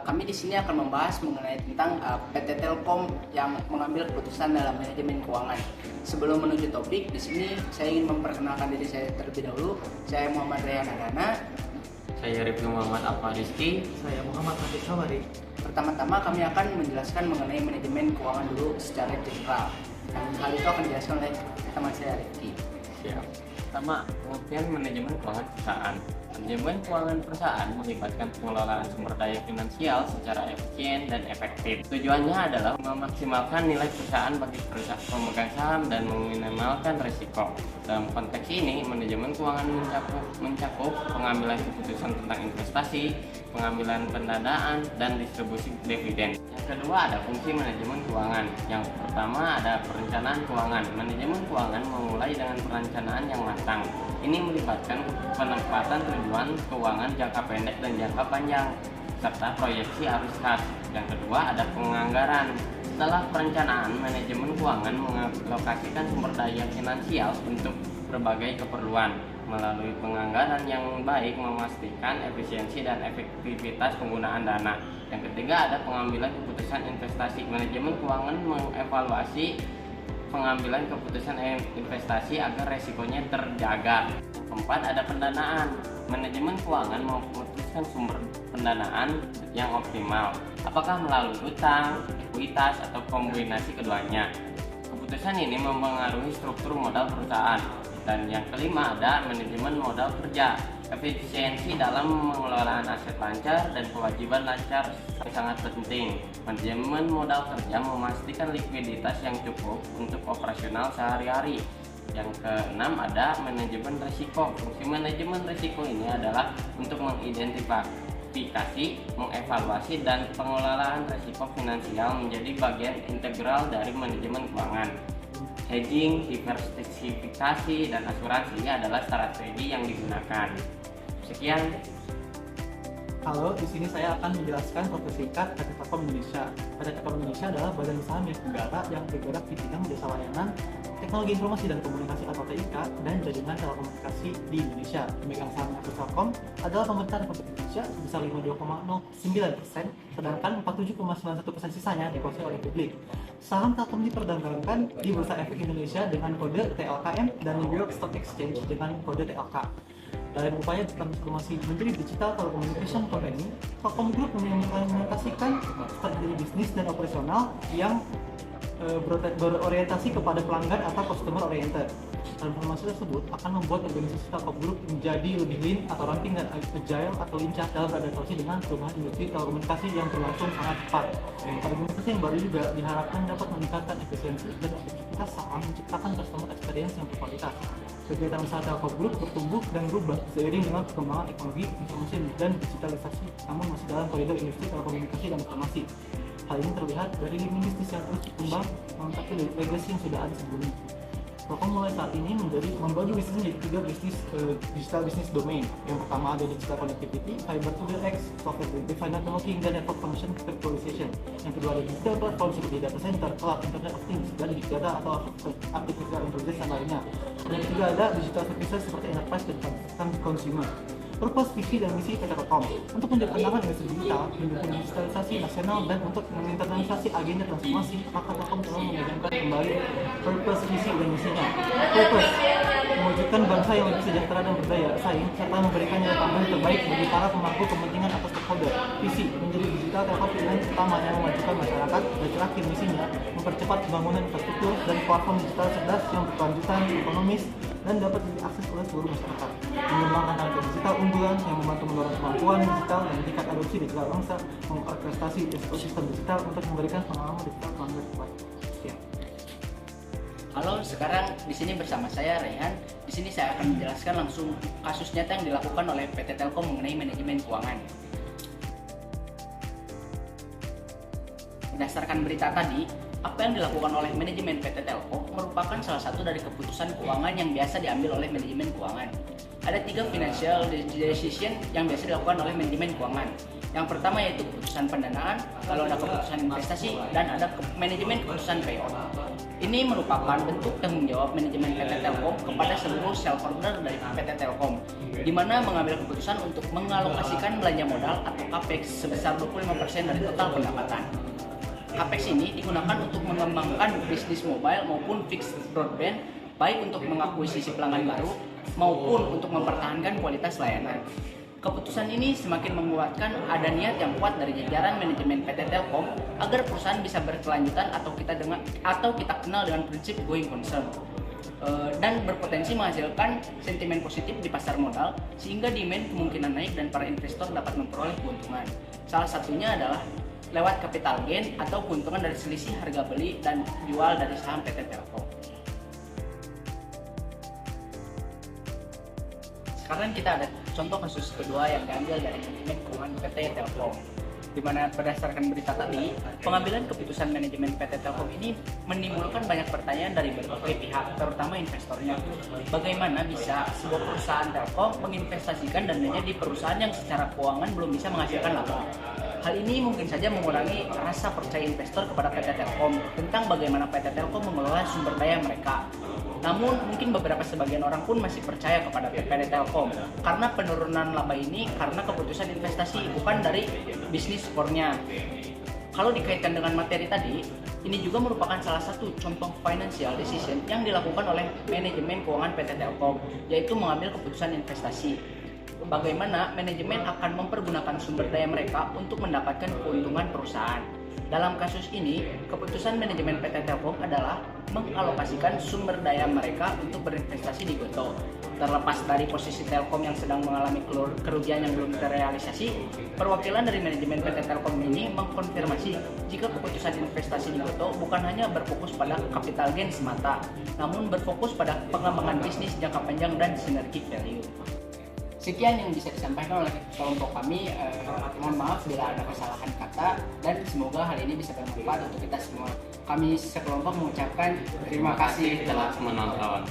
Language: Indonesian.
Kami di sini akan membahas mengenai tentang PT Telkom yang mengambil keputusan dalam manajemen keuangan. Sebelum menuju topik, di sini saya ingin memperkenalkan diri saya terlebih dahulu. Saya Muhammad Rayhan Adana. Saya Rifki Muhammad Alfa Rizky. Saya Muhammad Nabi Sawari. Pertama-tama kami akan menjelaskan mengenai manajemen keuangan dulu secara general. Dan hal itu akan dijelaskan oleh teman saya Rifki. Siap. Pertama, pengertian manajemen keuangan perusahaan. Manajemen keuangan perusahaan melibatkan pengelolaan sumber daya finansial secara efisien dan efektif. Tujuannya adalah memaksimalkan nilai perusahaan bagi perusahaan pemegang saham dan meminimalkan risiko. Dalam konteks ini, manajemen keuangan mencakup pengambilan keputusan tentang investasi, pengambilan pendanaan, dan distribusi dividen. Yang kedua ada fungsi manajemen keuangan. Yang pertama ada perencanaan keuangan. Manajemen keuangan memulai dengan perencanaan yang matang. Ini melibatkan penempatan tujuan keuangan jangka pendek dan jangka panjang, serta proyeksi arus kas. Yang kedua ada penganggaran. Setelah perencanaan, manajemen keuangan mengalokasikan sumber daya finansial untuk berbagai keperluan. Melalui penganggaran yang baik memastikan efisiensi dan efektivitas penggunaan dana. Yang ketiga ada pengambilan keputusan investasi. Manajemen keuangan mengevaluasi pengambilan keputusan investasi agar resikonya terjaga. Keempat ada pendanaan. Manajemen keuangan memutuskan sumber pendanaan yang optimal, apakah melalui utang, ekuitas, atau kombinasi keduanya. Keputusan ini mempengaruhi struktur modal perusahaan. Dan yang kelima ada manajemen modal kerja. Efisiensi dalam pengelolaan aset lancar dan kewajiban lancar sangat penting. Manajemen modal kerja memastikan likuiditas yang cukup untuk operasional sehari-hari. Yang keenam ada manajemen risiko. Fungsi manajemen risiko ini adalah untuk mengidentifikasi, mengevaluasi, dan pengelolaan risiko finansial menjadi bagian integral dari manajemen keuangan. Hedging, diversifikasi, dan asuransi adalah strategi yang digunakan. Sekian. Halo, di sini saya akan menjelaskan profesi singkat PT Telkom Indonesia. PT Telkom Indonesia adalah badan usaha milik negara yang bergerak di bidang jasa layanan, teknologi informasi dan komunikasi atau TIK, dan jaringan telekomunikasi di Indonesia. Pemegang saham PT Telkom adalah pemerintah Republik Indonesia sebesar 52,09%, sedangkan 47,91% sisanya dikuasai oleh publik. Saham Telkom diperdagangkan di Bursa Efek Indonesia dengan kode TLKM dan New York Stock Exchange dengan kode TLK. Dalam upaya transformasi menjadi digital telecommunication company, Telkom Group mengimplementasikan strategi bisnis dan operasional yang berorientasi kepada pelanggan atau customer oriented. Transformasi tersebut akan membuat organisasi Telkom Group menjadi lebih lean atau ramping dan agile atau lincah dalam beradaptasi dengan perubahan industri telekomunikasi yang berlangsung sangat cepat. Organisasi yang baru juga diharapkan dapat meningkatkan efisiensi dan efektivitas serta menciptakan customer experience yang berkualitas. Kegiatan usaha Telkom Group bertumbuh dan berubah seiring dengan perkembangan teknologi, informasi, dan digitalisasi, namun masih dalam koridor industri telekomunikasi dan informasi. Hal ini terlihat dari lini bisnis yang terus berkembang, melengkapi legacy yang sudah ada sebelumnya. Telkom mulai saat ini membagi bisnis menjadi 3 bisnis digital business domain. Yang pertama ada digital connectivity, fiber to the X, software defined networking, dan network function virtualization. Yang kedua ada digital platform seperti data center, cloud, internet of things, dan big data atau artificial intelligence dan lainnya. Dan yang ketiga ada digital services seperti enterprise dan consumer. Purpose, visi, dan misi PT Telkom untuk menjadi andalan industri digital, mendukung digitalisasi nasional, dan untuk menginternalisasi agenda transformasi, maka Telkom telah mengajarkan kembali purpose, visi, dan misinya. Purpose, mewujudkan bangsa yang lebih sejahtera dan berdaya saing, serta memberikan nilai tambah terbaik bagi para pemangku kepentingan atau stakeholder. Visi, menjadi digital Telkom pilihan utama yang memajukan masyarakat. Dan terakhir misinya, mempercepat pembangunan infrastruktur dan platform digital cerdas yang berkelanjutan, ekonomis, dan dapat diakses oleh seluruh masyarakat. Mengembangkan tenaga digital unggulan yang membantu mendorong kemampuan digital dan tingkat adopsi digital bangsa, mengorkestrasi ekosistem digital untuk memberikan pengalaman digital pelanggan terbaik. Sekian. Halo, sekarang di sini bersama saya Rayhan. Di sini saya akan menjelaskan langsung kasus nyata yang dilakukan oleh PT Telkom mengenai manajemen keuangan. Berdasarkan berita tadi, apa yang dilakukan oleh manajemen PT Telkom merupakan salah satu dari keputusan keuangan yang biasa diambil oleh manajemen keuangan. Ada 3 financial decision yang biasa dilakukan oleh manajemen keuangan. Yang pertama yaitu keputusan pendanaan, lalu ada keputusan investasi, dan ada manajemen keputusan payout. Ini merupakan bentuk tanggung jawab manajemen PT Telkom kepada seluruh shareholder dari PT Telkom, di mana mengambil keputusan untuk mengalokasikan belanja modal atau CAPEX sebesar 25% dari total pendapatan. CAPEX ini digunakan untuk mengembangkan bisnis mobile maupun fixed broadband, baik untuk mengakuisisi pelanggan baru maupun untuk mempertahankan kualitas layanan. Keputusan ini semakin menguatkan ada niat yang kuat dari jajaran manajemen PT Telkom agar perusahaan bisa berkelanjutan atau kita kenal dengan prinsip going concern, dan berpotensi menghasilkan sentimen positif di pasar modal sehingga demand kemungkinan naik dan para investor dapat memperoleh keuntungan. Salah satunya adalah lewat capital gain atau keuntungan dari selisih harga beli dan jual dari saham PT Telkom. Sekarang kita ada contoh kasus kedua yang diambil dari manajemen keuangan PT Telkom, di mana berdasarkan berita tadi, pengambilan keputusan manajemen PT Telkom ini menimbulkan banyak pertanyaan dari berbagai pihak, terutama investornya. Bagaimana bisa sebuah perusahaan Telkom menginvestasikan dananya di perusahaan yang secara keuangan belum bisa menghasilkan laba? Hal ini mungkin saja mengurangi rasa percaya investor kepada PT Telkom tentang bagaimana PT Telkom mengelola sumber daya mereka. Namun mungkin sebagian orang pun masih percaya kepada PT Telkom karena penurunan laba ini karena keputusan investasi, bukan dari bisnis core-nya. Kalau dikaitkan dengan materi tadi, ini juga merupakan salah satu contoh financial decision yang dilakukan oleh manajemen keuangan PT Telkom, yaitu mengambil keputusan investasi. Bagaimana manajemen akan mempergunakan sumber daya mereka untuk mendapatkan keuntungan perusahaan. Dalam kasus ini, keputusan manajemen PT Telkom adalah mengalokasikan sumber daya mereka untuk berinvestasi di GoTo. Terlepas dari posisi Telkom yang sedang mengalami kerugian yang belum terrealisasi, perwakilan dari manajemen PT Telkom ini mengkonfirmasi jika keputusan investasi di GoTo bukan hanya berfokus pada capital gain semata, namun berfokus pada pengembangan bisnis jangka panjang dan synergic value. Sekian yang bisa disampaikan oleh kelompok kami. Mohon maaf bila ada kesalahan kata, dan semoga hal ini bisa bermanfaat untuk kita semua. Kami sekelompok mengucapkan terima kasih telah menonton.